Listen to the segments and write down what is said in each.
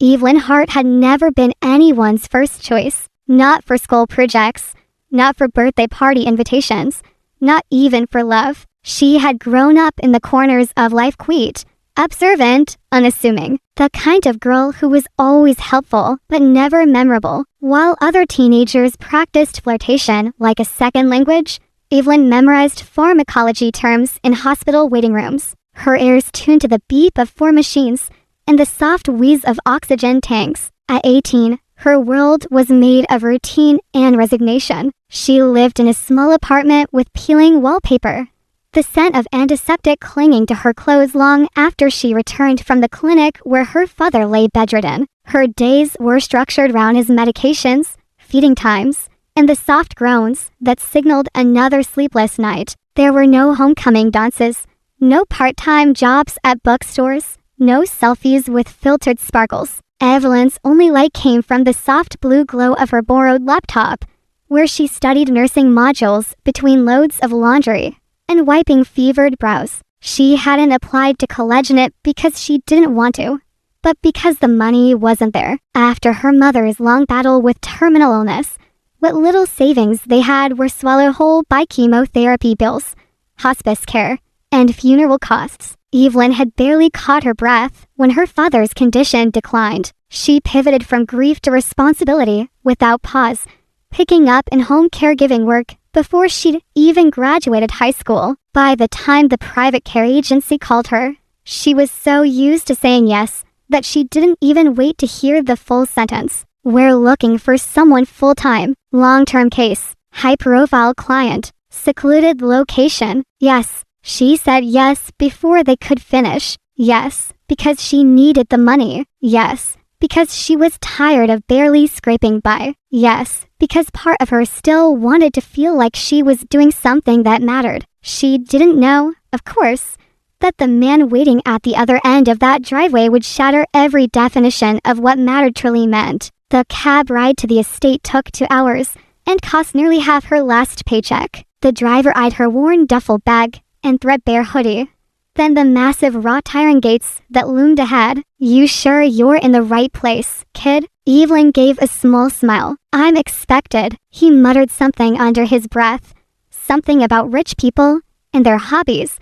Evelyn Hart had never been anyone's first choice. Not for school projects, not for birthday party invitations, not even for love. She had grown up in the corners of life, quiet, observant, unassuming. The kind of girl who was always helpful but never memorable. While other teenagers practiced flirtation like a second language, Evelyn memorized pharmacology terms in hospital waiting rooms. Her ears tuned to the beep of 4 machines and the soft wheeze of oxygen tanks. At 18, her world was made of routine and resignation. She lived in a small apartment with peeling wallpaper, the scent of antiseptic clinging to her clothes long after she returned from the clinic where her father lay bedridden. Her days were structured around his medications, feeding times, and the soft groans that signaled another sleepless night. There were no homecoming dances, no part-time jobs at bookstores, no selfies with filtered sparkles. Evelyn's only light came from the soft blue glow of her borrowed laptop, where she studied nursing modules between loads of laundry and wiping fevered brows. She hadn't applied to college in it because she didn't want to, but because the money wasn't there. After her mother's long battle with terminal illness, what little savings they had were swallowed whole by chemotherapy bills, hospice care, and funeral costs. Evelyn had barely caught her breath when her father's condition declined. She pivoted from grief to responsibility without pause, picking up in-home caregiving work before she'd even graduated high school. By the time the private care agency called her, she was so used to saying yes that she didn't even wait to hear the full sentence. We're looking for someone full-time, long-term case, high-profile client, secluded location. Yes. She said yes before they could finish. Yes, because she needed the money. Yes, because she was tired of barely scraping by. Yes, because part of her still wanted to feel like she was doing something that mattered. She didn't know, of course, that the man waiting at the other end of that driveway would shatter every definition of what mattered truly meant. The cab ride to the estate took 2 hours and cost nearly half her last paycheck. The driver eyed her worn duffel bag and threadbare hoodie, then the massive wrought iron gates that loomed ahead. You sure you're in the right place, kid? Evelyn gave a small smile. I'm expected. He muttered something under his breath, something about rich people and their hobbies,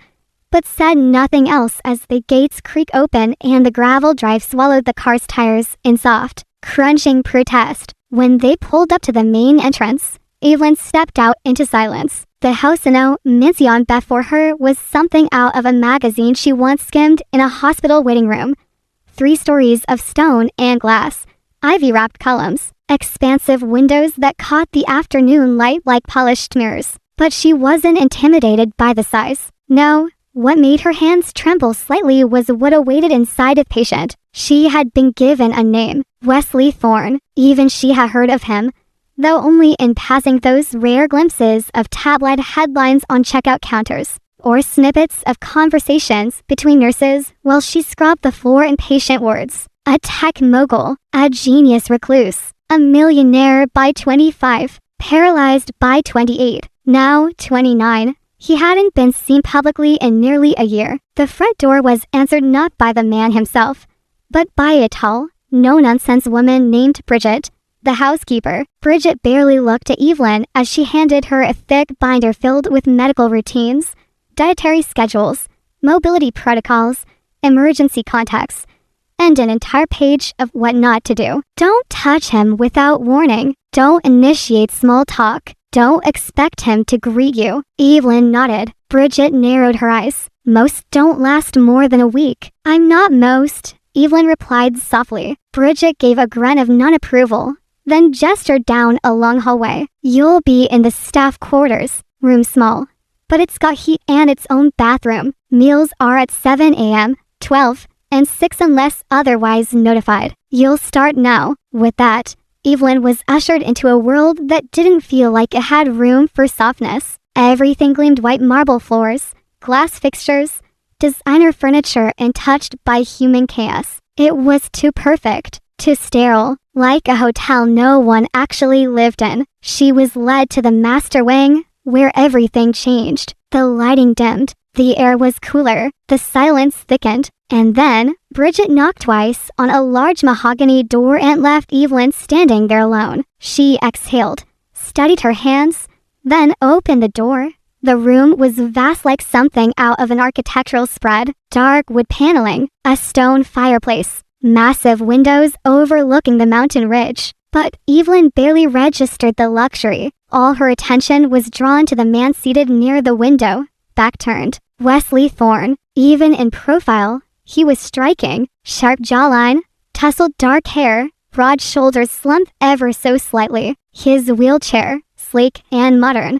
but said nothing else as the gates creaked open and the gravel drive swallowed the car's tires in soft, crunching protest. When they pulled up to the main entrance, Evelyn stepped out into silence. The house in Mission before her was something out of a magazine she once skimmed in a hospital waiting room. 3 stories of stone and glass, ivy-wrapped columns, expansive windows that caught the afternoon light like polished mirrors. But she wasn't intimidated by the size. No, what made her hands tremble slightly was what awaited inside the patient. She had been given a name, Wesley Thorne. Even she had heard of him, though only in passing those rare glimpses of tabloid headlines on checkout counters, or snippets of conversations between nurses while she scrubbed the floor in patient wards. A tech mogul, a genius recluse, a millionaire by 25, paralyzed by 28, now 29. He hadn't been seen publicly in nearly a year. The front door was answered not by the man himself, but by a tall, no-nonsense woman named Bridget, the housekeeper. Bridget barely looked at Evelyn as she handed her a thick binder filled with medical routines, dietary schedules, mobility protocols, emergency contacts, and an entire page of what not to do. Don't touch him without warning. Don't initiate small talk. Don't expect him to greet you. Evelyn nodded. Bridget narrowed her eyes. Most don't last more than a week. I'm not most, Evelyn replied softly. Bridget gave a grunt of non-approval, then gestured down a long hallway. You'll be in the staff quarters. Room small, but it's got heat and its own bathroom. Meals are at 7 a.m., 12, and 6 unless otherwise notified. You'll start now. With that, Evelyn was ushered into a world that didn't feel like it had room for softness. Everything gleamed white marble floors, glass fixtures, designer furniture, and touched by human chaos. It was too perfect, too sterile, like a hotel no one actually lived in. She was led to the master wing, where everything changed. The lighting dimmed, the air was cooler, the silence thickened. And then, Bridget knocked twice on a large mahogany door and left Evelyn standing there alone. She exhaled, steadied her hands, then opened the door. The room was vast, like something out of an architectural spread. Dark wood paneling, a stone fireplace, massive windows overlooking the mountain ridge. But Evelyn barely registered the luxury. All her attention was drawn to the man seated near the window, back turned. Wesley Thorne. Even in profile, he was striking. Sharp jawline, tousled dark hair, broad shoulders slumped ever so slightly. His wheelchair, sleek and modern,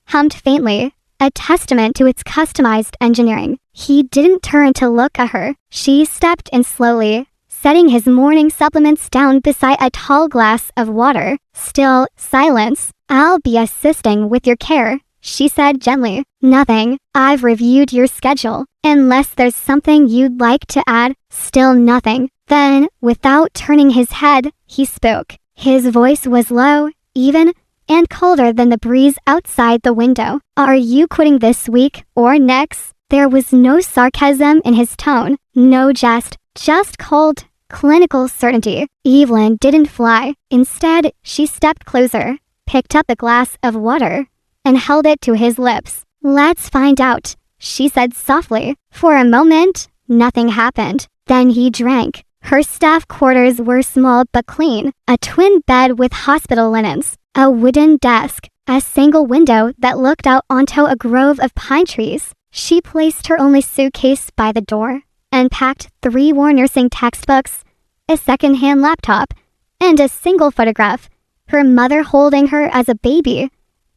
hummed faintly, a testament to its customized engineering. He didn't turn to look at her. She stepped in slowly, setting his morning supplements down beside a tall glass of water. Still silence. "I'll be assisting with your care," she said gently. "Nothing. I've reviewed your schedule. Unless there's something you'd like to add." Still nothing. Then, without turning his head, he spoke. His voice was low, even, and colder than the breeze outside the window. "Are you quitting this week or next?" There was no sarcasm in his tone, no jest, just cold, clinical certainty. Evelyn didn't fly. Instead, she stepped closer, picked up a glass of water, and held it to his lips. "Let's find out," she said softly. For a moment, nothing happened. Then he drank. Her staff quarters were small but clean. A twin bed with hospital linens, a wooden desk, a single window that looked out onto a grove of pine trees. She placed her only suitcase by the door and packed 3 war nursing textbooks, a second-hand laptop, and a single photograph, her mother holding her as a baby,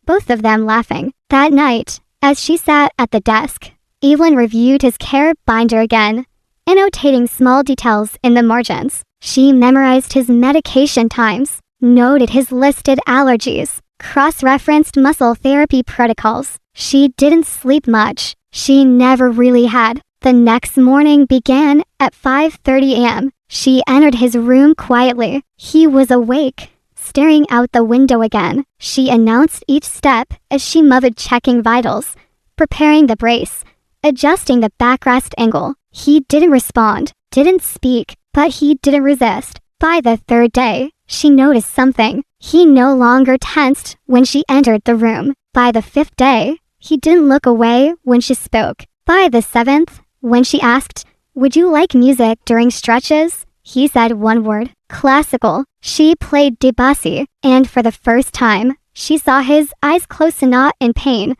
both of them laughing. That night, as she sat at the desk, Evelyn reviewed his care binder again, annotating small details in the margins. She memorized his medication times, noted his listed allergies, cross-referenced muscle therapy protocols. She didn't sleep much. She never really had. The next morning began at 5:30 a.m. She entered his room quietly. He was awake, staring out the window again. She announced each step as she muttered, checking vitals, preparing the brace, adjusting the backrest angle. He didn't respond, didn't speak, but he didn't resist. By the 3rd day, she noticed something. He no longer tensed when she entered the room. By the 5th day, he didn't look away when she spoke. By the 7th, when she asked, "Would you like music during stretches?" he said one word, "Classical." She played Debussy, and for the first time, she saw his eyes close, not in pain,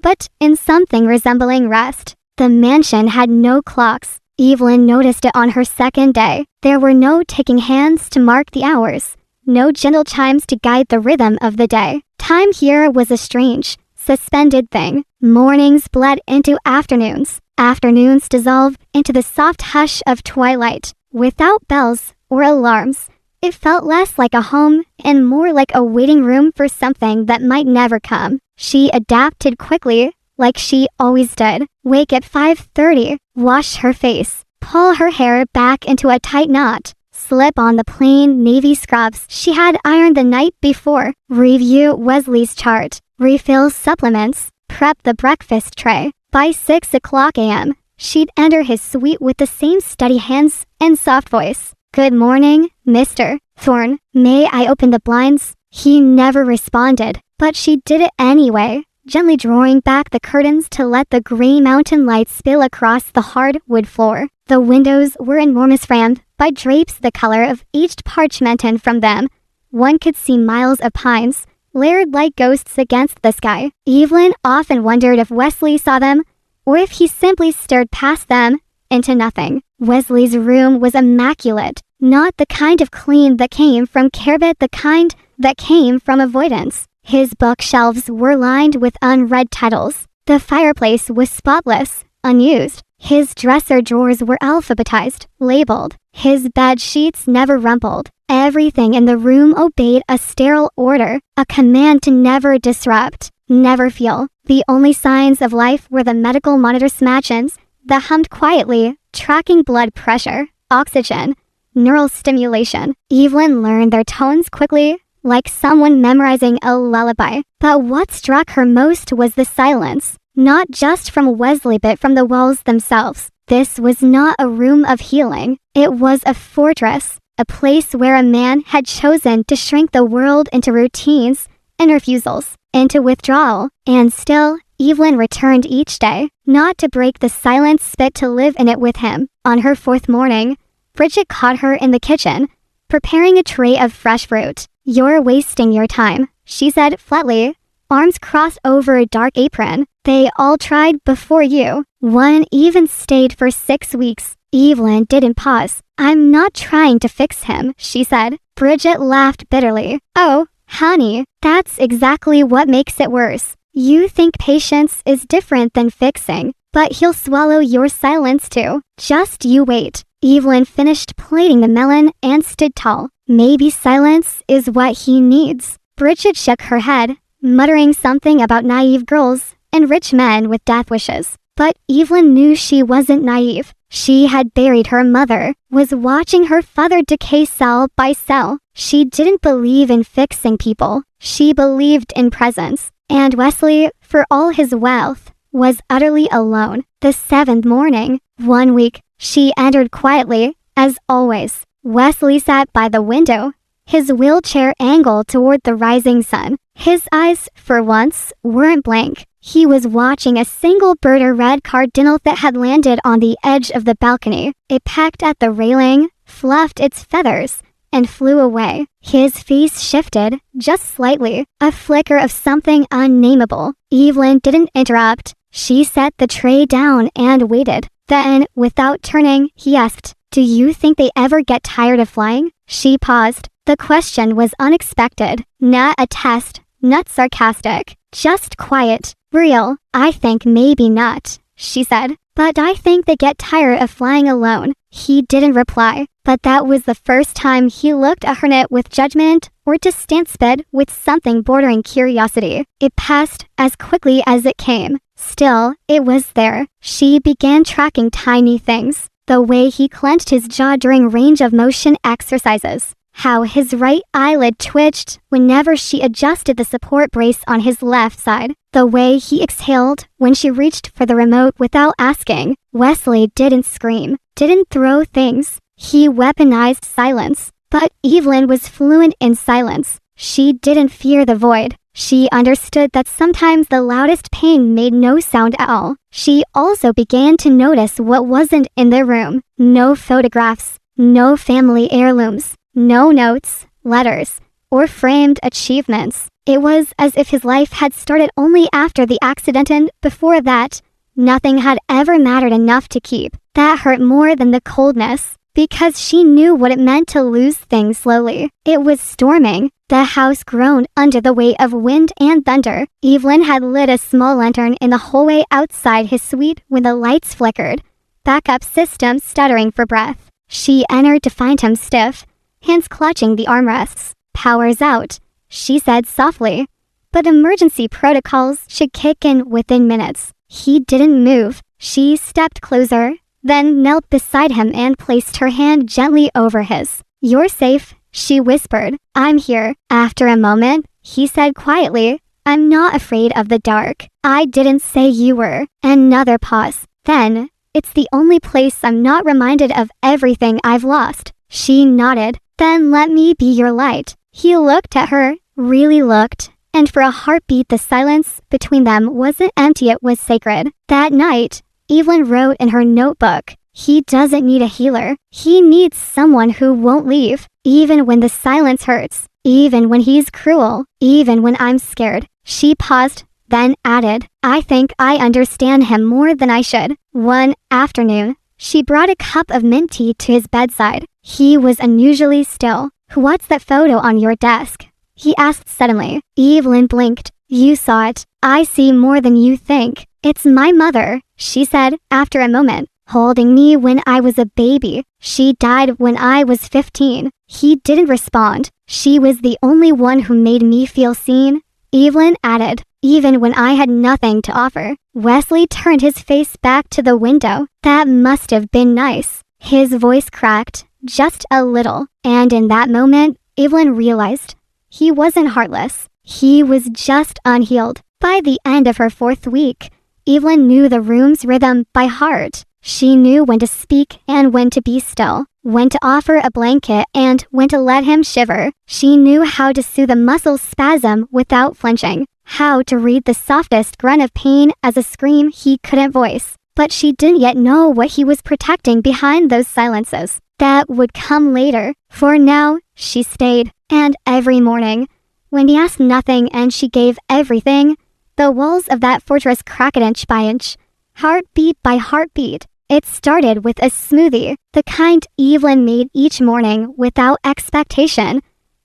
but in something resembling rest. The mansion had no clocks. Evelyn noticed it on her 2nd day. There were no ticking hands to mark the hours, no gentle chimes to guide the rhythm of the day. Time here was a strange, suspended thing. Mornings bled into afternoons. Afternoons dissolved into the soft hush of twilight. Without bells or alarms, it felt less like a home and more like a waiting room for something that might never come. She adapted quickly, like she always did. Wake at 5:30, wash her face, pull her hair back into a tight knot, slip on the plain navy scrubs she had ironed the night before, review Wesley's chart, refill supplements, prep the breakfast tray. By 6 o'clock a.m., she'd enter his suite with the same steady hands and soft voice. "Good morning, Mr. Thorne. May I open the blinds?" He never responded, but she did it anyway, gently drawing back the curtains to let the gray mountain light spill across the hardwood floor. The windows were enormous, framed by drapes the color of aged parchment, and from them, one could see miles of pines, layered like ghosts against the sky. Evelyn often wondered if Wesley saw them, or if he simply stared past them into nothing. Wesley's room was immaculate, not the kind of clean that came from care, but the kind that came from avoidance. His bookshelves were lined with unread titles. The fireplace was spotless, unused. His dresser drawers were alphabetized, labeled. His bed sheets never rumpled. Everything in the room obeyed a sterile order, a command to never disrupt, never feel. The only signs of life were the medical monitor machines that hummed quietly, tracking blood pressure, oxygen, neural stimulation. Evelyn learned their tones quickly, like someone memorizing a lullaby. But what struck her most was the silence, not just from Wesley but from the walls themselves. This was not a room of healing. It was a fortress, a place where a man had chosen to shrink the world into routines and refusals, into withdrawal. And still, Evelyn returned each day, not to break the silence but to live in it with him. On her fourth morning, Bridget caught her in the kitchen, preparing a tray of fresh fruit. "You're wasting your time," she said flatly, arms crossed over a dark apron. "They all tried before you. One even stayed for 6 weeks." Evelyn didn't pause. "I'm not trying to fix him," she said. Bridget laughed bitterly. "Oh, honey, that's exactly what makes it worse. You think patience is different than fixing, but he'll swallow your silence too. Just you wait." Evelyn finished plating the melon and stood tall. "Maybe silence is what he needs." Bridget shook her head, muttering something about naive girls and rich men with death wishes. But Evelyn knew she wasn't naive. She had buried her mother, was watching her father decay cell by cell. She didn't believe in fixing people. She believed in presence. And Wesley, for all his wealth, was utterly alone. The 7th morning, one week, she entered quietly, as always. Wesley sat by the window, his wheelchair angled toward the rising sun. His eyes, for once, weren't blank. He was watching a single bird or red cardinal that had landed on the edge of the balcony. It pecked at the railing, fluffed its feathers, and flew away. His face shifted, just slightly, a flicker of something unnameable. Evelyn didn't interrupt. She set the tray down and waited. Then, without turning, he asked, "Do you think they ever get tired of flying?" She paused. The question was unexpected, not a test, not sarcastic, just quiet, real. "I think maybe not," she said. "But I think they get tired of flying alone." He didn't reply, but that was the first time he looked at her with judgment or disdain, with something bordering curiosity. It passed as quickly as it came. Still, it was there. She began tracking tiny things. The way he clenched his jaw during range of motion exercises. How his right eyelid twitched whenever she adjusted the support brace on his left side. The way he exhaled when she reached for the remote without asking. Wesley didn't scream, didn't throw things. He weaponized silence. But Evelyn was fluent in silence. She didn't fear the void. She understood that sometimes the loudest pain made no sound at all. She also began to notice what wasn't in the room. No photographs, no family heirlooms, no notes, letters, or framed achievements. It was as if his life had started only after the accident, and before that, nothing had ever mattered enough to keep. That hurt more than the coldness, because she knew what it meant to lose things slowly. It was storming. The house groaned under the weight of wind and thunder. Evelyn had lit a small lantern in the hallway outside his suite when the lights flickered, backup system stuttering for breath. She entered to find him stiff, hands clutching the armrests. "Power's out," she said softly, "but emergency protocols should kick in within minutes." He didn't move. She stepped closer, then knelt beside him and placed her hand gently over his. "You're safe," she whispered. "I'm here." After a moment, he said quietly, "I'm not afraid of the dark." "I didn't say you were." Another pause. Then, "It's the only place I'm not reminded of everything I've lost." She nodded. "Then let me be your light." He looked at her, really looked, and for a heartbeat the silence between them wasn't empty, it was sacred. That night, Evelyn wrote in her notebook, "He doesn't need a healer. He needs someone who won't leave, even when the silence hurts, even when he's cruel, even when I'm scared." She paused, then added, "I think I understand him more than I should." One afternoon, she brought a cup of mint tea to his bedside. He was unusually still. "What's that photo on your desk?" he asked suddenly. Evelyn blinked. "You saw it. I see more than you think." "It's my mother," she said after a moment, "holding me when I was a baby. She died when I was 15. He didn't respond. "She was the only one who made me feel seen," Evelyn added, "even when I had nothing to offer." Wesley turned his face back to the window. "That must have been nice." His voice cracked, just a little, and in that moment, Evelyn realized he wasn't heartless. He was just unhealed. By the end of her 4th week, Evelyn knew the room's rhythm by heart. She knew when to speak and when to be still, when to offer a blanket and when to let him shiver. She knew how to soothe a muscle spasm without flinching, how to read the softest grunt of pain as a scream he couldn't voice. But she didn't yet know what he was protecting behind those silences. That would come later. For now, she stayed. And every morning, when he asked nothing and she gave everything, the walls of that fortress cracked inch by inch, heartbeat by heartbeat. It started with a smoothie, the kind Evelyn made each morning without expectation,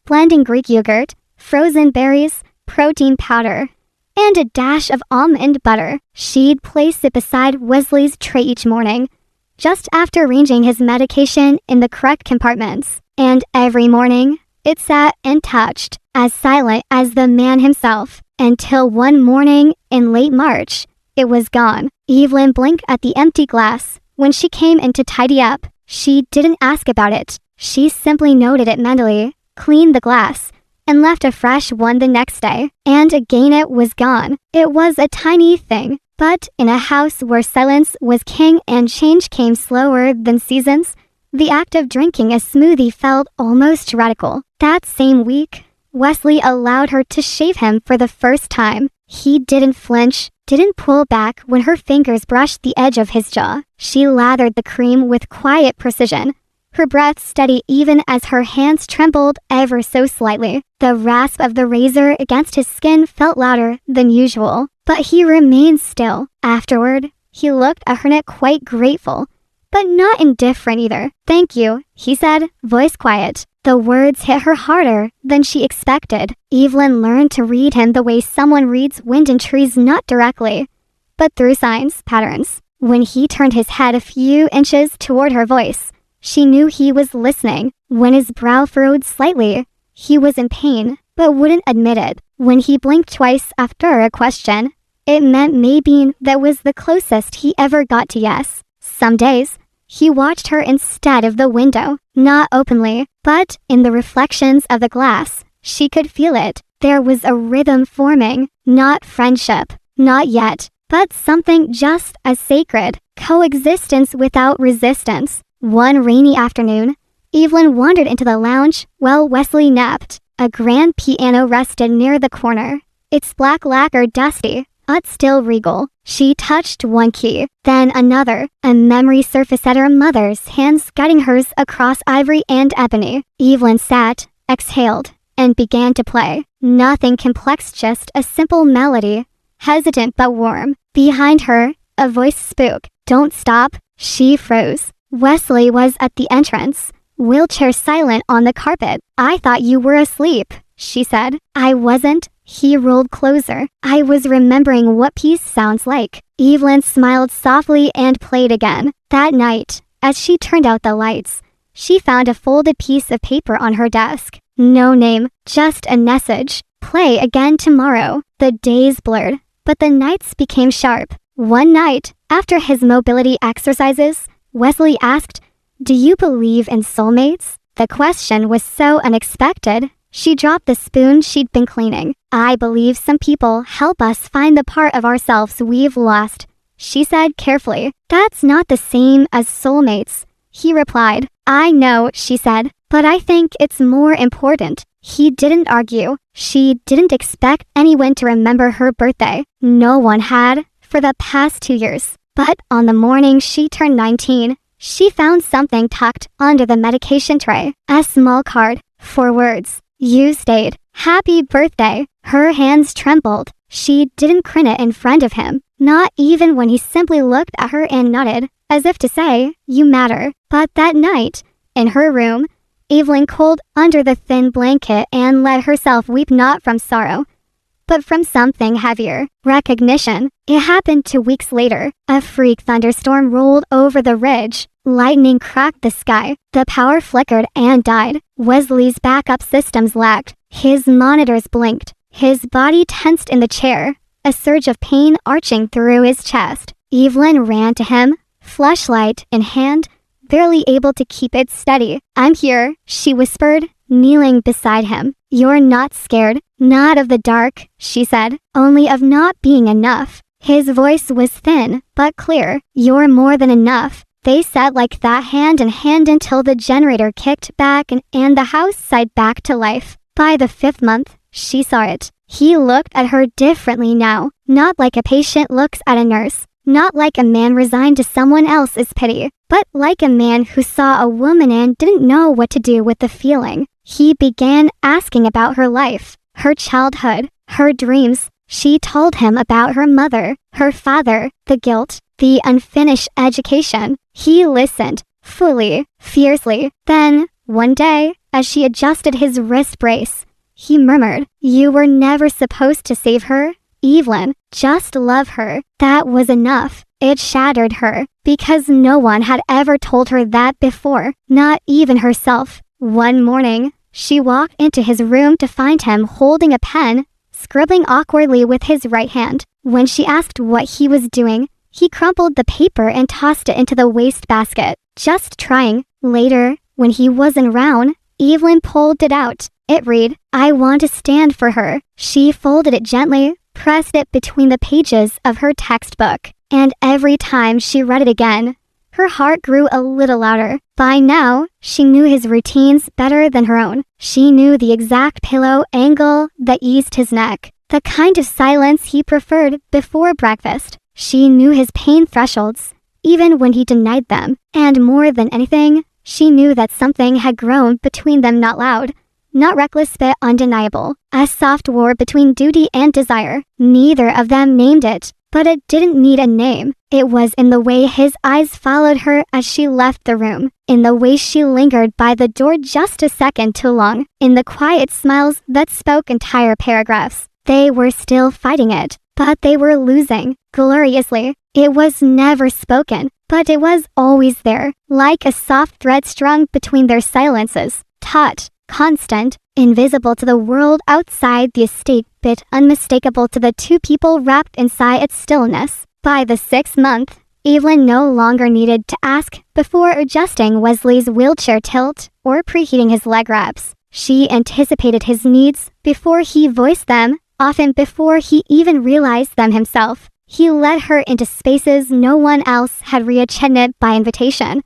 blending Greek yogurt, frozen berries, protein powder, and a dash of almond butter. She'd place it beside Wesley's tray each morning, just after arranging his medication in the correct compartments. And every morning, it sat untouched, as silent as the man himself, until one morning in late March, it was gone. Evelyn blinked at the empty glass. When she came in to tidy up, she didn't ask about it. She simply noted it mentally, cleaned the glass, and left a fresh one the next day. And again it was gone. It was a tiny thing, but in a house where silence was king and change came slower than seasons, the act of drinking a smoothie felt almost radical. That same week, Wesley allowed her to shave him for the first time. He didn't flinch, didn't pull back when her fingers brushed the edge of his jaw. She lathered the cream with quiet precision, her breath steady even as her hands trembled ever so slightly. The rasp of the razor against his skin felt louder than usual, but he remained still. Afterward, he looked at her quite grateful, but not indifferent either. "Thank you," he said, voice quiet. The words hit her harder than she expected. Evelyn learned to read him the way someone reads wind in trees, not directly, but through signs, patterns. When he turned his head a few inches toward her voice, she knew he was listening. When his brow furrowed slightly, he was in pain, but wouldn't admit it. When he blinked twice after a question, it meant maybe that was the closest he ever got to yes. Some days, he watched her instead of the window, not openly, but in the reflections of the glass. She could feel it. There was a rhythm forming, not friendship, not yet, but something just as sacred, coexistence without resistance. One rainy afternoon, Evelyn wandered into the lounge while Wesley napped. A grand piano rested near the corner, its black lacquer dusty, but still regal. She touched one key, then another, a memory surfaced at her mother's hands guiding hers across ivory and ebony. Evelyn sat, exhaled, and began to play. Nothing complex, just a simple melody, hesitant but warm. Behind her, a voice spoke. "Don't stop." She froze. Wesley was at the entrance, wheelchair silent on the carpet. "I thought you were asleep," she said. "I wasn't." He rolled closer. "I was remembering what peace sounds like." Evelyn smiled softly and played again. That night, as she turned out the lights, she found a folded piece of paper on her desk. No name, just a message. "Play again tomorrow." The days blurred, but the nights became sharp. One night, after his mobility exercises, Wesley asked, "Do you believe in soulmates?" The question was so unexpected, she dropped the spoon she'd been cleaning. "I believe some people help us find the part of ourselves we've lost," she said carefully. "That's not the same as soulmates," he replied. "I know," she said, "but I think it's more important." He didn't argue. She didn't expect anyone to remember her birthday. No one had, for the past 2 years. But on the morning she turned 19, she found something tucked under the medication tray. A small card, 4 words. "You stayed. Happy birthday." Her hands trembled. She didn't grin it in front of him, not even when he simply looked at her and nodded, as if to say, "You matter." But that night, in her room, Evelyn cuddled under the thin blanket and let herself weep, not from sorrow, but from something heavier, recognition. It happened 2 weeks later. A freak thunderstorm rolled over the ridge. Lightning cracked the sky. The power flickered and died. Wesley's backup systems lagged. His monitors blinked. His body tensed in the chair, a surge of pain arching through his chest. Evelyn ran to him, flashlight in hand, barely able to keep it steady. "I'm here," she whispered, kneeling beside him. "You're not scared?" "Not of the dark," she said, "only of not being enough." His voice was thin, but clear. "You're more than enough." They sat like that hand in hand until the generator kicked back and the house sighed back to life. By the 5th month, she saw it. He looked at her differently now, not like a patient looks at a nurse, not like a man resigned to someone else's pity, but like a man who saw a woman and didn't know what to do with the feeling. He began asking about her life, her childhood, her dreams. She told him about her mother, her father, the guilt, the unfinished education. He listened, fully, fiercely. Then, one day, as she adjusted his wrist brace, he murmured, "You were never supposed to save her, Evelyn. Just love her." That was enough. It shattered her, because no one had ever told her that before, not even herself. One morning, she walked into his room to find him holding a pen, scribbling awkwardly with his right hand. When she asked what he was doing, he crumpled the paper and tossed it into the wastebasket. Just trying. Later, when he wasn't around, Evelyn pulled it out. It read, "I want to stand for her." She folded it gently, pressed it between the pages of her textbook, and every time she read it again, her heart grew a little louder. By now, she knew his routines better than her own. She knew the exact pillow angle that eased his neck, the kind of silence he preferred before breakfast. She knew his pain thresholds, even when he denied them. And more than anything, she knew that something had grown between them, not loud, not reckless but undeniable. A soft war between duty and desire. Neither of them named it, but it didn't need a name. It was in the way his eyes followed her as she left the room, in the way she lingered by the door just a second too long, in the quiet smiles that spoke entire paragraphs. They were still fighting it, but they were losing, gloriously. It was never spoken, but it was always there, like a soft thread strung between their silences, taut, constant, invisible to the world outside the estate, but unmistakable to the two people wrapped inside its stillness. By the 6th month, Evelyn no longer needed to ask before adjusting Wesley's wheelchair tilt or preheating his leg wraps. She anticipated his needs before he voiced them, often before he even realized them himself. He led her into spaces no one else had reached by invitation,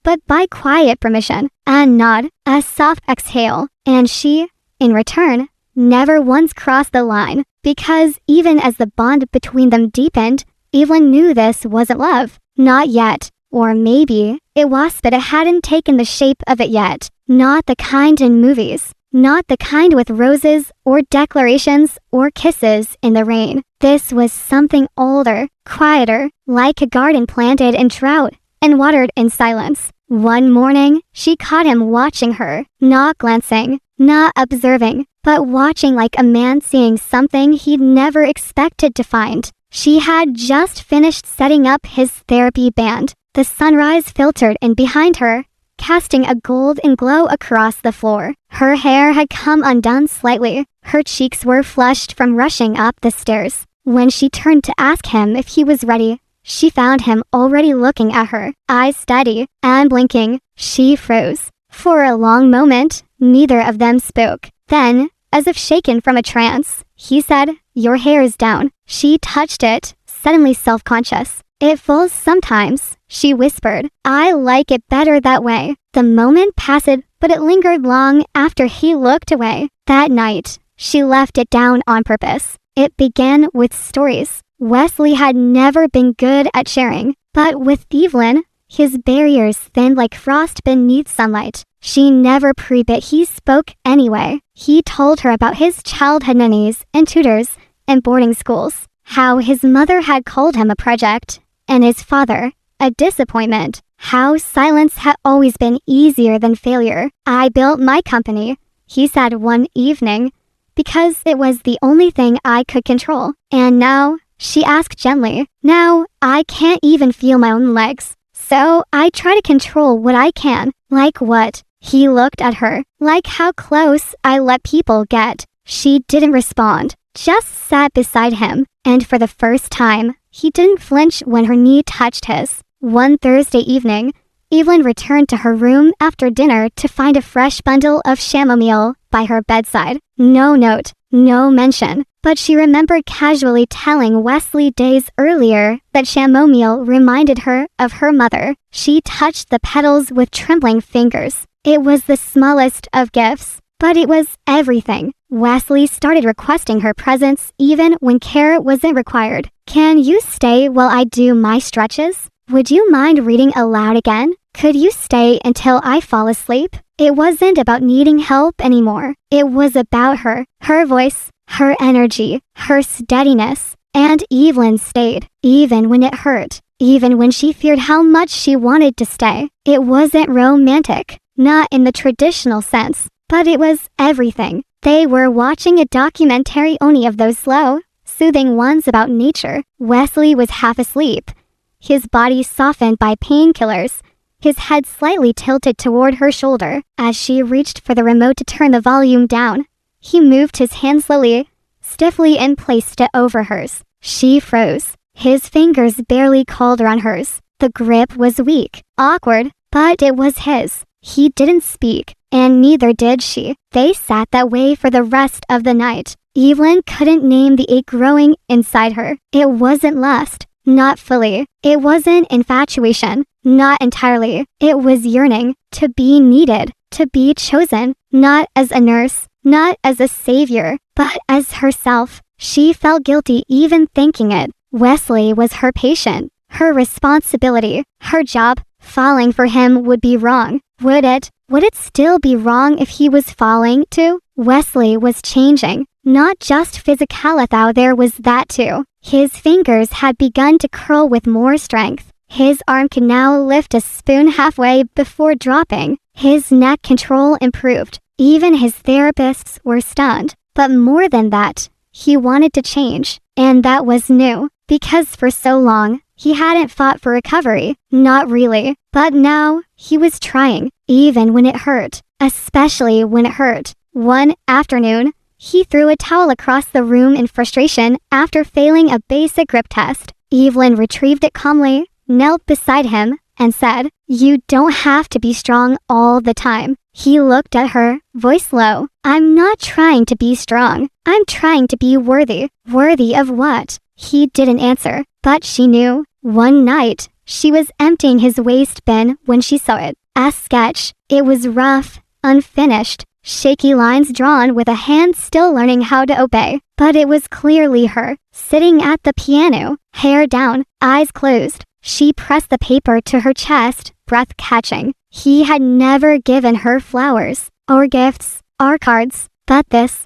but by quiet permission, a nod, a soft exhale, and she, in return, never once crossed the line, because even as the bond between them deepened, Evelyn knew this wasn't love. Not yet. Or maybe it was, but it hadn't taken the shape of it yet. Not the kind in movies. Not the kind with roses or declarations or kisses in the rain. This was something older, quieter, like a garden planted in drought and watered in silence. One morning, she caught him watching her, not glancing, not observing, but watching like a man seeing something he'd never expected to find. She had just finished setting up his therapy band. The sunrise filtered in behind her, casting a golden glow across the floor. Her hair had come undone slightly. Her cheeks were flushed from rushing up the stairs. When she turned to ask him if he was ready, she found him already looking at her, eyes steady and blinking. She froze. For a long moment, neither of them spoke. Then, as if shaken from a trance, he said, "Your hair is down." She touched it, suddenly self-conscious. "It falls sometimes," she whispered. "I like it better that way." The moment passed, but it lingered long after he looked away. That night, she left it down on purpose. It began with stories. Wesley had never been good at sharing, but with Evelyn, his barriers thinned like frost beneath sunlight. She never pre-bit, he spoke anyway. He told her about his childhood nannies and tutors and boarding schools, how his mother had called him a project, and his father a disappointment, how silence had always been easier than failure. "I built my company," he said one evening, "because it was the only thing I could control. And now," she asked gently, "now I can't even feel my own legs. So I try to control what I can." "Like what?" He looked at her. "Like how close I let people get." She didn't respond, just sat beside him, and for the first time, he didn't flinch when her knee touched his. One Thursday evening, Evelyn returned to her room after dinner to find a fresh bundle of chamomile by her bedside. No note, no mention, but she remembered casually telling Wesley days earlier that chamomile reminded her of her mother. She touched the petals with trembling fingers. It was the smallest of gifts, but it was everything. Wesley started requesting her presence even when care wasn't required. "Can you stay while I do my stretches? Would you mind reading aloud again? Could you stay until I fall asleep?" It wasn't about needing help anymore. It was about her voice, her energy, her steadiness. And Evelyn stayed, even when it hurt, even when she feared how much she wanted to stay. It wasn't romantic, not in the traditional sense, but it was everything. They were watching a documentary, only of those slow, soothing ones about nature. Wesley was half asleep, his body softened by painkillers, his head slightly tilted toward her shoulder. As she reached for the remote to turn the volume down, he moved his hand slowly, stiffly, and placed it over hers. She froze. His fingers barely curled around hers. The grip was weak, awkward, but it was his. He didn't speak, and neither did she. They sat that way for the rest of the night. Evelyn couldn't name the ache growing inside her. It wasn't lust, not fully. It wasn't infatuation, not entirely. It was yearning, to be needed, to be chosen, not as a nurse, not as a savior, but as herself. She felt guilty even thinking it. Wesley was her patient, her responsibility, her job. Falling for him would be wrong. Would it? Would it still be wrong if he was falling too? Wesley was changing. Not just physicality, though, there was that too. His fingers had begun to curl with more strength. His arm could now lift a spoon halfway before dropping. His neck control improved. Even his therapists were stunned. But more than that, he wanted to change. And that was new. Because for so long, he hadn't fought for recovery. Not really. But now, he was trying. Even when it hurt. Especially when it hurt. One afternoon, he threw a towel across the room in frustration after failing a basic grip test. Evelyn retrieved it calmly, knelt beside him, and said, "You don't have to be strong all the time." He looked at her, voice low. "I'm not trying to be strong. I'm trying to be worthy." Worthy of what? He didn't answer, but she knew. One night, she was emptying his waste bin when she saw it. A sketch. It was rough, unfinished, shaky lines drawn with a hand still learning how to obey. But it was clearly her, sitting at the piano, hair down, eyes closed. She pressed the paper to her chest, breath catching. He had never given her flowers, or gifts, or cards. But this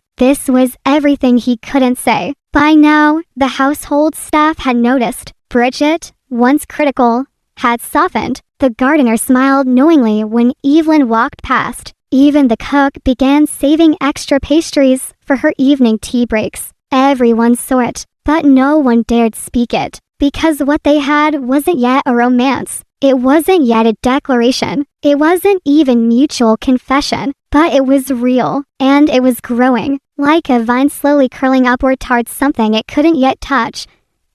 was everything he couldn't say. By now, the household staff had noticed. Bridget, once critical, had softened. The gardener smiled knowingly when Evelyn walked past. Even the cook began saving extra pastries for her evening tea breaks. Everyone saw it, but no one dared speak it. Because what they had wasn't yet a romance. It wasn't yet a declaration. It wasn't even mutual confession. But it was real, and it was growing, like a vine slowly curling upward towards something it couldn't yet touch,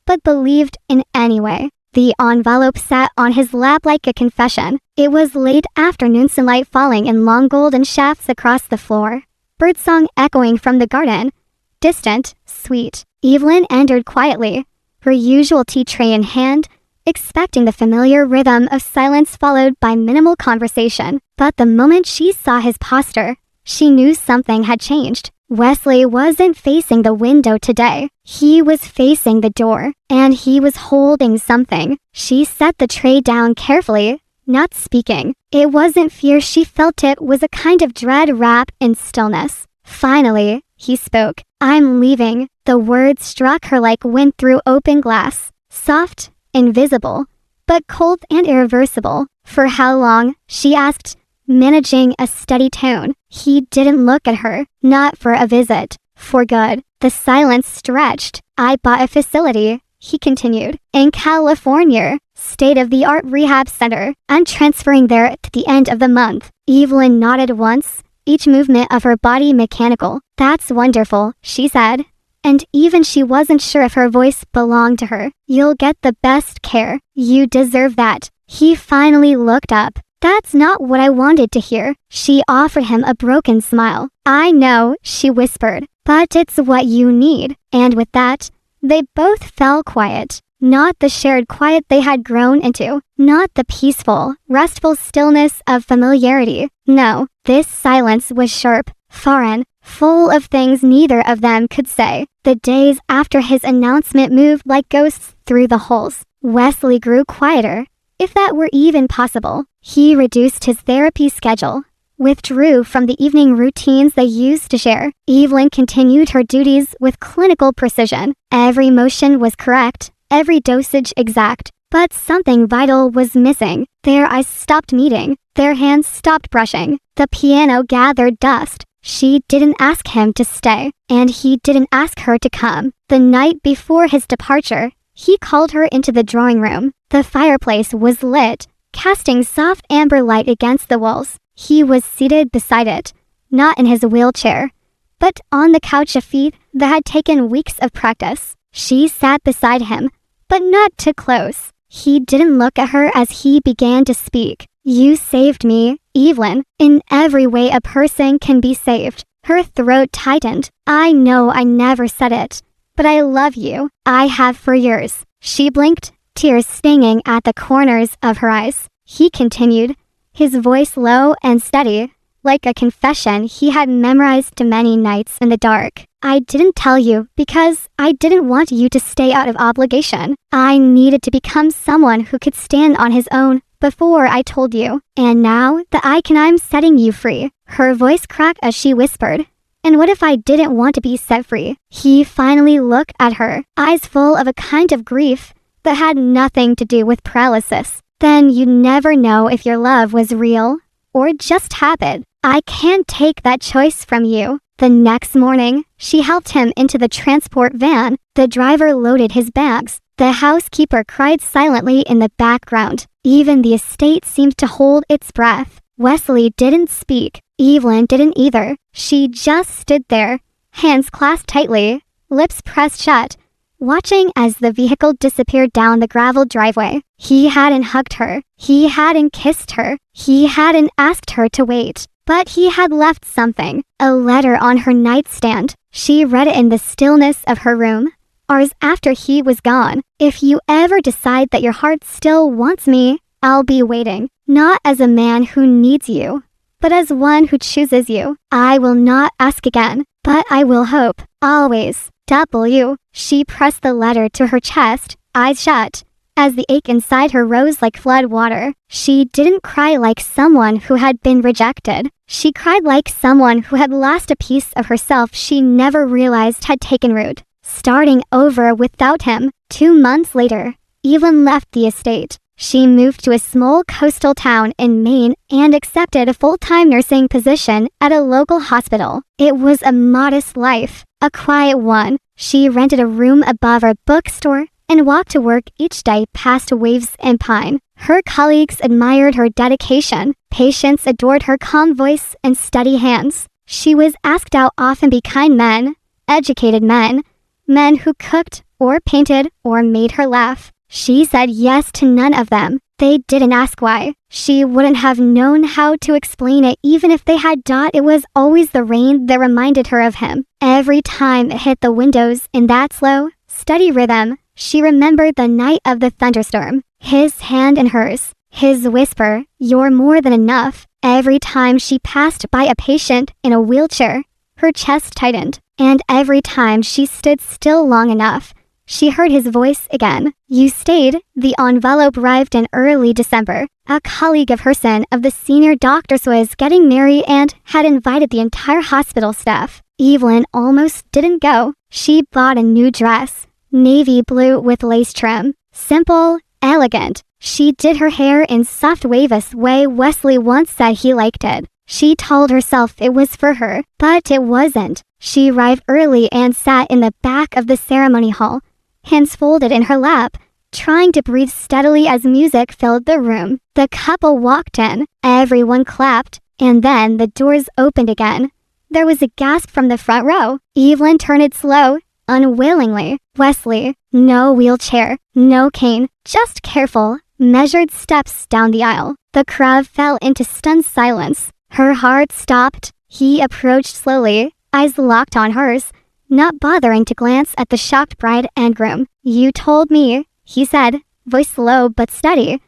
but believed in anyway. The envelope sat on his lap like a confession. It was late afternoon sunlight falling in long golden shafts across the floor. Birdsong echoing from the garden. Distant, sweet. Evelyn entered quietly, her usual tea tray in hand, expecting the familiar rhythm of silence followed by minimal conversation. But the moment she saw his posture, she knew something had changed. Wesley wasn't facing the window today. He was facing the door, and he was holding something. She set the tray down carefully, not speaking. It wasn't fear she felt, it was a kind of dread wrapped in stillness. Finally, he spoke. "I'm leaving." The words struck her like wind through open glass. Soft, invisible, but cold and irreversible. "For how long?" she asked, managing a steady tone. He didn't look at her. "Not for a visit. For good." The silence stretched. "I bought a facility," he continued, "in California. State-of-the-art rehab center. I'm transferring there at the end of the month." Evelyn nodded once, each movement of her body mechanical. "That's wonderful," she said. And even she wasn't sure if her voice belonged to her. "You'll get the best care. You deserve that." He finally looked up. "That's not what I wanted to hear." She offered him a broken smile. "I know," she whispered, "but it's what you need." And with that, they both fell quiet. Not the shared quiet they had grown into. Not the peaceful, restful stillness of familiarity. No, this silence was sharp, foreign, full of things neither of them could say. The days after his announcement moved like ghosts through the halls. Wesley grew quieter, if that were even possible. He reduced his therapy schedule, withdrew from the evening routines they used to share. Evelyn continued her duties with clinical precision. Every motion was correct, every dosage exact, but something vital was missing. Their eyes stopped meeting, their hands stopped brushing. The piano gathered dust. She didn't ask him to stay, and he didn't ask her to come. The night before his departure, he called her into the drawing room. The fireplace was lit, casting soft amber light against the walls. He was seated beside it, not in his wheelchair, but on the couch of feet that had taken weeks of practice. She sat beside him, but not too close. He didn't look at her as he began to speak. "You saved me, Evelyn. In every way a person can be saved." Her throat tightened. "I know I never said it, but I love you. I have for years." She blinked, tears stinging at the corners of her eyes. He continued, his voice low and steady, like a confession he had memorized many nights in the dark. "I didn't tell you because I didn't want you to stay out of obligation. I needed to become someone who could stand on his own before I told you. And now that I'm setting you free." Her voice cracked as she whispered, "And what if I didn't want to be set free?" He finally looked at her, eyes full of a kind of grief that had nothing to do with paralysis. "Then you'd never know if your love was real or just habit. I can't take that choice from you." The next morning, she helped him into the transport van. The driver loaded his bags. The housekeeper cried silently in the background. Even the estate seemed to hold its breath. Wesley didn't speak. Evelyn didn't either. She just stood there, hands clasped tightly, lips pressed shut, watching as the vehicle disappeared down the gravel driveway. He hadn't hugged her. He hadn't kissed her. He hadn't asked her to wait. But he had left something, a letter on her nightstand. She read it in the stillness of her room. "Hours after he was gone. If you ever decide that your heart still wants me, I'll be waiting. Not as a man who needs you, but as one who chooses you. I will not ask again, but I will hope. Always. W." She pressed the letter to her chest, eyes shut, as the ache inside her rose like flood water. She didn't cry like someone who had been rejected. She cried like someone who had lost a piece of herself she never realized had taken root. Starting over without him. 2 months later, Evelyn left the estate. She moved to a small coastal town in Maine and accepted a full-time nursing position at a local hospital. It was a modest life, a quiet one. She rented a room above a bookstore and walked to work each day past waves and pine. Her colleagues admired her dedication. Patients adored her calm voice and steady hands. She was asked out often by kind men, educated men who cooked or painted or made her laugh. She said yes to none of them. They didn't ask why. She wouldn't have known how to explain it even if they had thought it was always the rain that reminded her of him. Every time it hit the windows in that slow, steady rhythm, she remembered the night of the thunderstorm. His hand in hers. His whisper, "You're more than enough." Every time she passed by a patient in a wheelchair, her chest tightened. And every time she stood still long enough, she heard his voice again. "You stayed." The envelope arrived in early December. A colleague of hers of the senior doctors was getting married and had invited the entire hospital staff. Evelyn almost didn't go. She bought a new dress, navy blue with lace trim. Simple, elegant. She did her hair in soft waveless way Wesley once said he liked it. She told herself it was for her, but it wasn't. She arrived early and sat in the back of the ceremony hall, hands folded in her lap, trying to breathe steadily as music filled the room. The couple walked in. Everyone clapped, and then the doors opened again. There was a gasp from the front row. Evelyn turned it slow, unwillingly. Wesley, no wheelchair, no cane, just careful, measured steps down the aisle. The crowd fell into stunned silence. Her heart stopped. He approached slowly, eyes locked on hers, not bothering to glance at the shocked bride and groom. "You told me," he said, voice low but steady,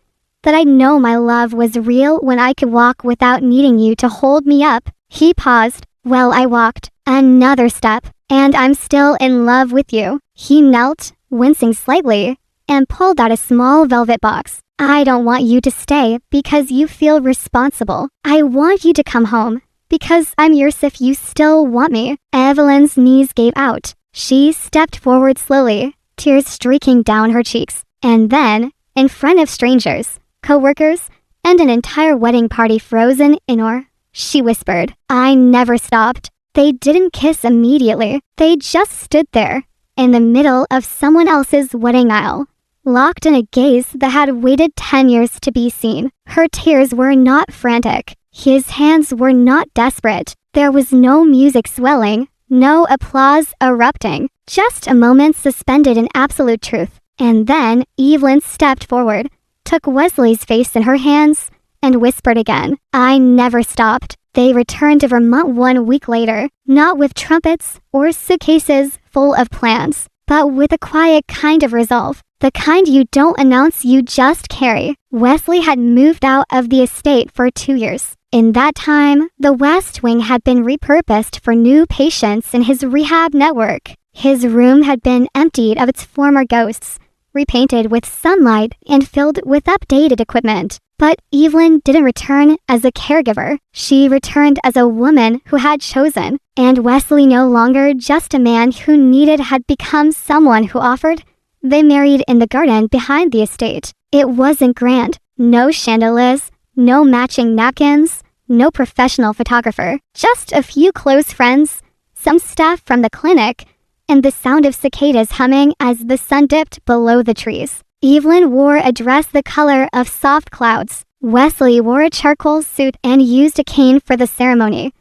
"that I'd know my love was real when I could walk without needing you to hold me up." He paused. "Well, I walked another step, and I'm still in love with you." He knelt, wincing slightly, and pulled out a small velvet box. "I don't want you to stay because you feel responsible. I want you to come home because I'm yours if you still want me." Evelyn's knees gave out. She stepped forward slowly, tears streaking down her cheeks. And then, in front of strangers, co-workers, and an entire wedding party frozen in awe, she whispered, "I never stopped." They didn't kiss immediately. They just stood there, in the middle of someone else's wedding aisle, locked in a gaze that had waited 10 years to be seen. Her tears were not frantic. His hands were not desperate. There was no music swelling, no applause erupting, just a moment suspended in absolute truth. And then Evelyn stepped forward, took Wesley's face in her hands, and whispered again, "I never stopped." They returned to Vermont 1 week later, not with trumpets or suitcases full of plans, but with a quiet kind of resolve. The kind you don't announce, you just carry. Wesley had moved out of the estate for 2 years. In that time, the West Wing had been repurposed for new patients in his rehab network. His room had been emptied of its former ghosts, repainted with sunlight and filled with updated equipment. But Evelyn didn't return as a caregiver. She returned as a woman who had chosen. And Wesley, no longer just a man who needed, had become someone who offered. They married in the garden behind the estate. It wasn't grand. No chandeliers, no matching napkins, no professional photographer. Just a few close friends, some staff from the clinic, and the sound of cicadas humming as the sun dipped below the trees. Evelyn wore a dress the color of soft clouds. Wesley wore a charcoal suit and used a cane for the ceremony,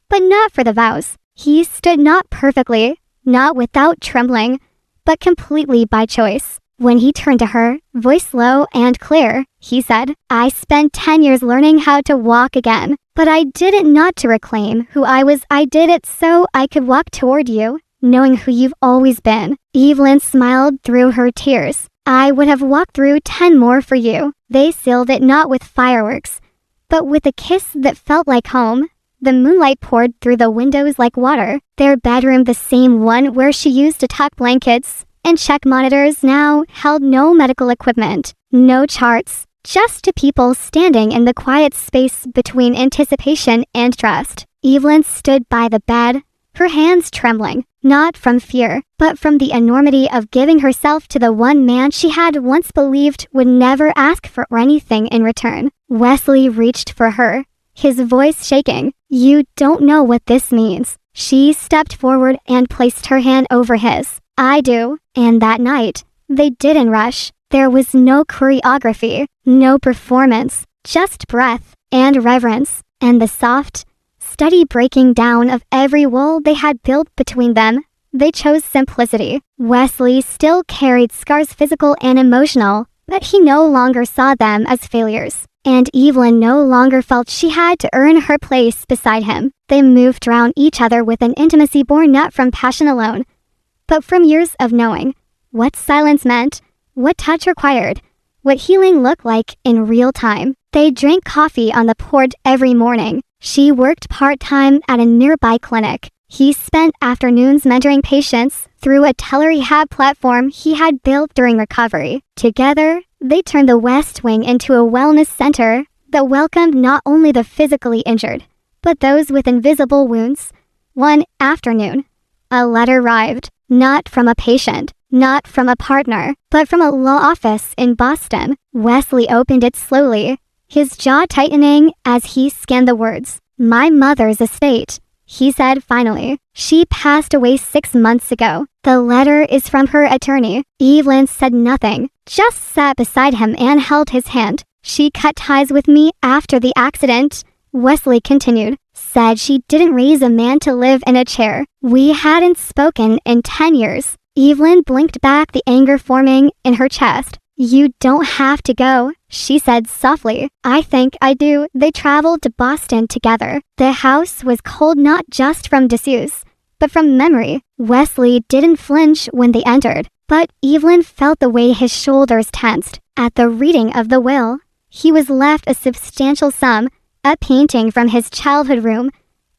but not for the vows. He stood not perfectly, not without trembling, but completely by choice. When he turned to her, voice low and clear, he said, "I spent 10 years learning how to walk again, but I did it not to reclaim who I was. I did it so I could walk toward you, knowing who you've always been." Evelyn smiled through her tears. "I would have walked through 10 more for you." They sealed it not with fireworks, but with a kiss that felt like home. The moonlight poured through the windows like water. Their bedroom, the same one where she used to tuck blankets and check monitors, now held no medical equipment, no charts, just two people standing in the quiet space between anticipation and trust. Evelyn stood by the bed, her hands trembling, not from fear, but from the enormity of giving herself to the one man she had once believed would never ask for anything in return. Wesley reached for her, his voice shaking. "You don't know what this means." She stepped forward and placed her hand over his. "I do." And that night, they didn't rush. There was no choreography, no performance, just breath and reverence, and the soft, steady breaking down of every wall they had built between them. They chose simplicity. Wesley still carried scars, physical and emotional, but he no longer saw them as failures. And Evelyn no longer felt she had to earn her place beside him. They moved around each other with an intimacy born not from passion alone, but from years of knowing what silence meant, what touch required, what healing looked like in real time. They drank coffee on the porch every morning. She worked part-time at a nearby clinic. He spent afternoons mentoring patients through a telerehab platform he had built during recovery. Together, they turned the West Wing into a wellness center that welcomed not only the physically injured, but those with invisible wounds. One afternoon, a letter arrived, not from a patient, not from a partner, but from a law office in Boston. Wesley opened it slowly, his jaw tightening as he scanned the words. "My mother's estate," he said finally. "She passed away 6 months ago. The letter is from her attorney." Evelyn said nothing, just sat beside him and held his hand. "She cut ties with me after the accident," Wesley continued. "Said she didn't raise a man to live in a chair. We hadn't spoken in 10 years. Evelyn blinked back, the anger forming in her chest. "You don't have to go," she said softly. I think I do. They traveled to Boston together. The house was cold not just from disuse, but from memory. Wesley didn't flinch when they entered, but Evelyn felt the way his shoulders tensed. At the reading of the will, he was left a substantial sum, a painting from his childhood room,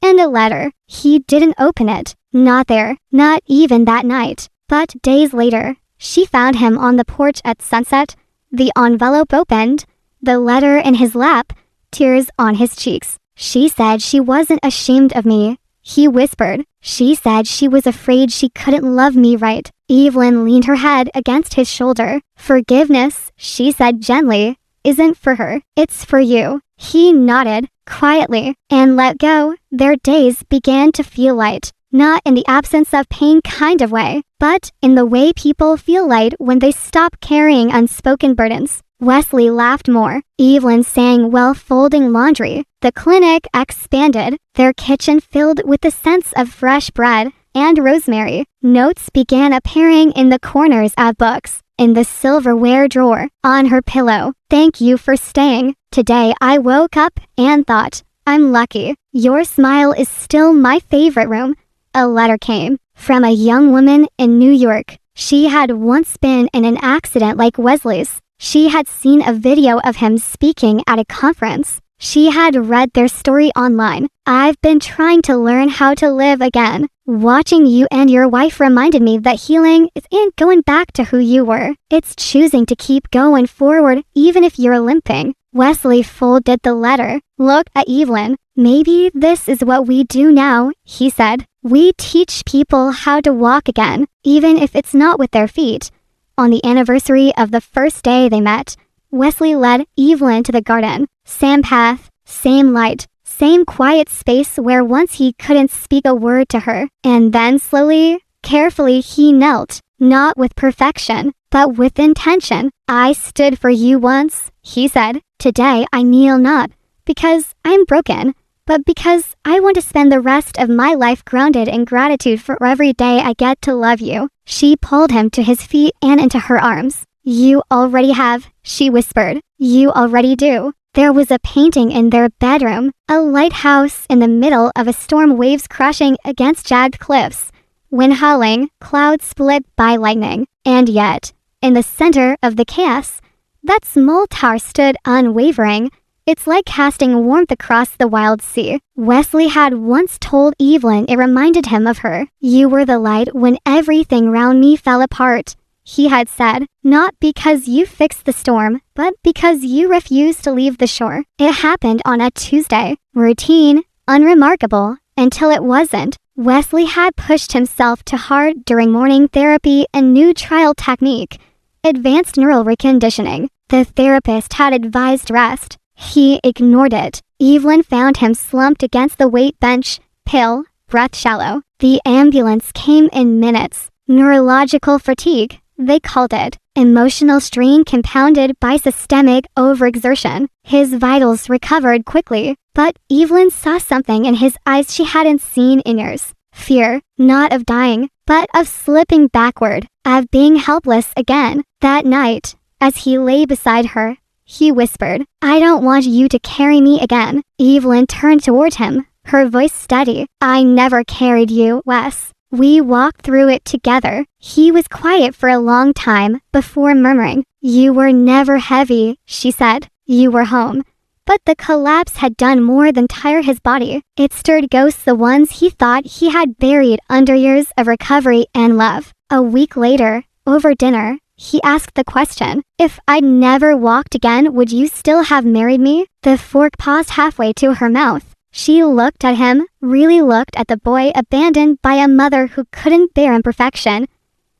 and a letter. He didn't open it. Not there, not even that night. But days later, she found him on the porch at sunset, the envelope opened, the letter in his lap, tears on his cheeks. She said she wasn't ashamed of me, he whispered. She said she was afraid she couldn't love me right. Evelyn leaned her head against his shoulder. Forgiveness, she said gently, isn't for her. It's for you. He nodded, quietly, and let go. Their days began to feel light. Not in the absence of pain kind of way, but in the way people feel light when they stop carrying unspoken burdens. Wesley laughed more. Evelyn sang while folding laundry. The clinic expanded, their kitchen filled with the scents of fresh bread and rosemary. Notes began appearing in the corners of books, in the silverware drawer, on her pillow. Thank you for staying. Today I woke up and thought, I'm lucky. Your smile is still my favorite room. A letter came from a young woman in New York. She had once been in an accident like Wesley's. She had seen a video of him speaking at a conference. She had read their story online. I've been trying to learn how to live again. Watching you and your wife reminded me that healing isn't going back to who you were. It's choosing to keep going forward even if you're limping. Wesley folded the letter, looked at Evelyn. Maybe this is what we do now, he said. We teach people how to walk again, even if it's not with their feet. On the anniversary of the first day they met, Wesley led Evelyn to the garden. Same path, same light, same quiet space where once he couldn't speak a word to her. And then slowly, carefully he knelt, not with perfection, but with intention. I stood for you once, he said. Today I kneel not because I'm broken, but because I want to spend the rest of my life grounded in gratitude for every day I get to love you. She pulled him to his feet and into her arms. You already have, she whispered. You already do. There was a painting in their bedroom, a lighthouse in the middle of a storm, waves crashing against jagged cliffs, wind howling, clouds split by lightning. And yet, in the center of the chaos, that small tower stood unwavering. It's like casting warmth across the wild sea. Wesley had once told Evelyn it reminded him of her. You were the light when everything round me fell apart, he had said, not because you fixed the storm, but because you refused to leave the shore. It happened on a Tuesday. Routine, unremarkable, until it wasn't. Wesley had pushed himself too hard during morning therapy and new trial technique, advanced neural reconditioning. The therapist had advised rest. He ignored it. Evelyn found him slumped against the weight bench, pale, breath shallow. The ambulance came in minutes. Neurological fatigue, they called it. Emotional strain compounded by systemic overexertion. His vitals recovered quickly, but Evelyn saw something in his eyes she hadn't seen in years. Fear, not of dying, but of slipping backward, of being helpless again. That night, as he lay beside her, he whispered, I don't want you to carry me again. Evelyn turned toward him, her voice steady. I never carried you, Wes. We walked through it together. He was quiet for a long time before murmuring. You were never heavy, she said. You were home. But the collapse had done more than tire his body. It stirred ghosts, the ones he thought he had buried under years of recovery and love. A week later, over dinner, he asked the question, if I'd never walked again, would you still have married me? The fork paused halfway to her mouth. She looked at him, really looked at the boy abandoned by a mother who couldn't bear imperfection,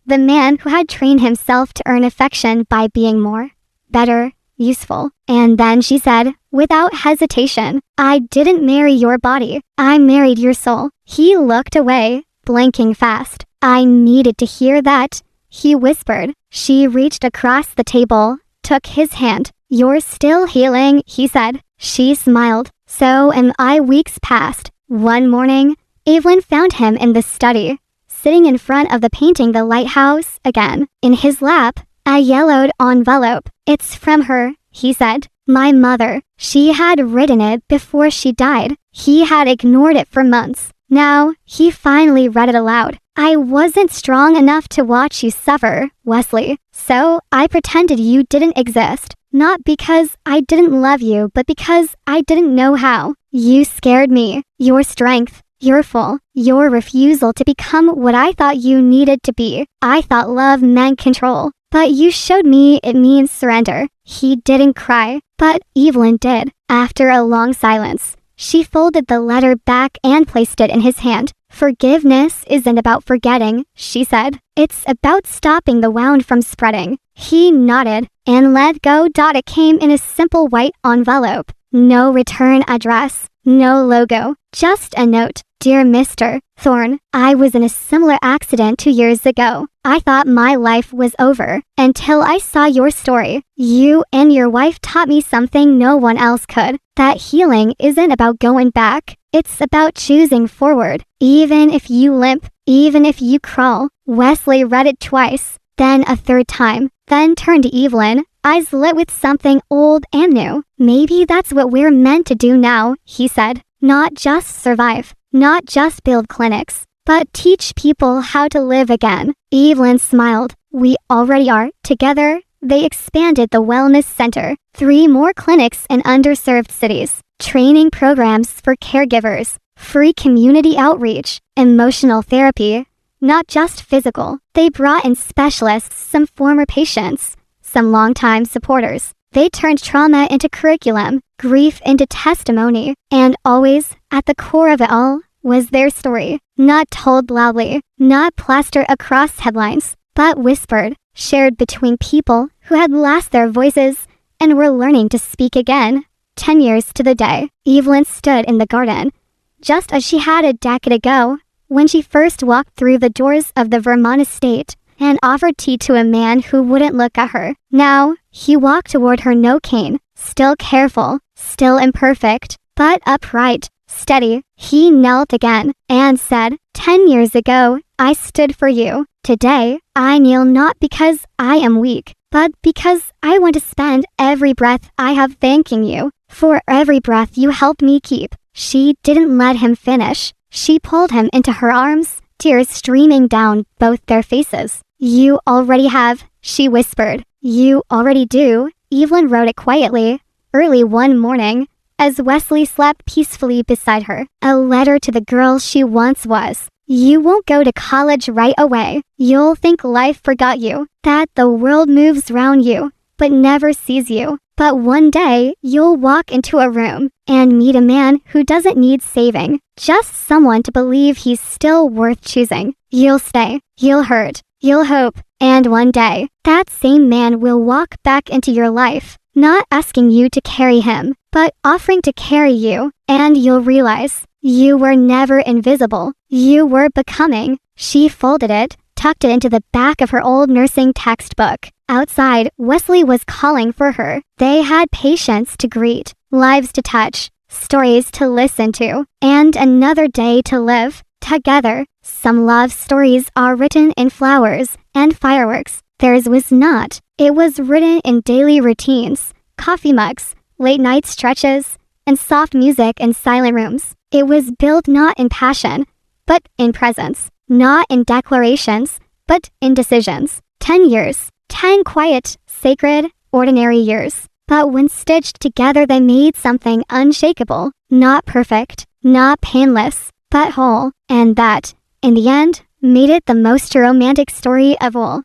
the man who had trained himself to earn affection by being more, better, useful. And then she said, without hesitation, I didn't marry your body. I married your soul. He looked away, blinking fast. I needed to hear that, he whispered. She reached across the table, took his hand. You're still healing, he said. She smiled. So am I. Weeks passed. One morning, Evelyn found him in the study, sitting in front of the painting The Lighthouse again. In his lap, a yellowed envelope. It's from her, he said. My mother. She had written it before she died. He had ignored it for months. Now, he finally read it aloud. I wasn't strong enough to watch you suffer, Wesley. So, I pretended you didn't exist. Not because I didn't love you, but because I didn't know how. You scared me. Your strength. Your fall. Your refusal to become what I thought you needed to be. I thought love meant control. But you showed me it means surrender. He didn't cry, but Evelyn did. After a long silence, she folded the letter back and placed it in his hand. Forgiveness isn't about forgetting, she said. It's about stopping the wound from spreading. He nodded and let go. It came in a simple white envelope. No return address, no logo, just a note. Dear Mr. Thorne, I was in a similar accident 2 years ago. I thought my life was over until I saw your story. You and your wife taught me something no one else could. That healing isn't about going back. It's about choosing forward. Even if you limp, even if you crawl. Wesley read it twice, then a third time, then turned to Evelyn, eyes lit with something old and new. Maybe that's what we're meant to do now, he said. Not just survive. Not just build clinics, but teach people how to live again. Evelyn smiled. We already are. Together, they expanded the wellness center. 3 more clinics in underserved cities. Training programs for caregivers. Free community outreach. Emotional therapy. Not just physical. They brought in specialists, some former patients, some longtime supporters. They turned trauma into curriculum, grief into testimony, and always, at the core of it all, was their story. Not told loudly, not plastered across headlines, but whispered, shared between people who had lost their voices and were learning to speak again. 10 years to the day, Evelyn stood in the garden, just as she had a decade ago, when she first walked through the doors of the Vermont estate and offered tea to a man who wouldn't look at her. Now, he walked toward her, no cane, still careful, still imperfect, but upright, steady. He knelt again and said, 10 years ago, I stood for you. Today, I kneel not because I am weak, but because I want to spend every breath I have thanking you for every breath you helped me keep. She didn't let him finish. She pulled him into her arms, tears streaming down both their faces. You already have, she whispered. You already do. Evelyn wrote it quietly, early one morning, as Wesley slept peacefully beside her. A letter to the girl she once was. You won't go to college right away. You'll think life forgot you, that the world moves round you, but never sees you. But one day, you'll walk into a room and meet a man who doesn't need saving, just someone to believe he's still worth choosing. You'll stay, you'll hurt, you'll hope, and one day, that same man will walk back into your life, not asking you to carry him, but offering to carry you, and you'll realize you were never invisible. You were becoming. She folded it, tucked it into the back of her old nursing textbook. Outside, Wesley was calling for her. They had patients to greet, lives to touch, stories to listen to, and another day to live together. Some love stories are written in flowers and fireworks. Theirs was not. It was written in daily routines, coffee mugs, late night stretches, and soft music in silent rooms. It was built not in passion, but in presence. Not in declarations, but in decisions. 10 years. 10 quiet, sacred, ordinary years. But when stitched together they made something unshakable. Not perfect, not painless, but whole. And that, in the end, made it the most romantic story of all.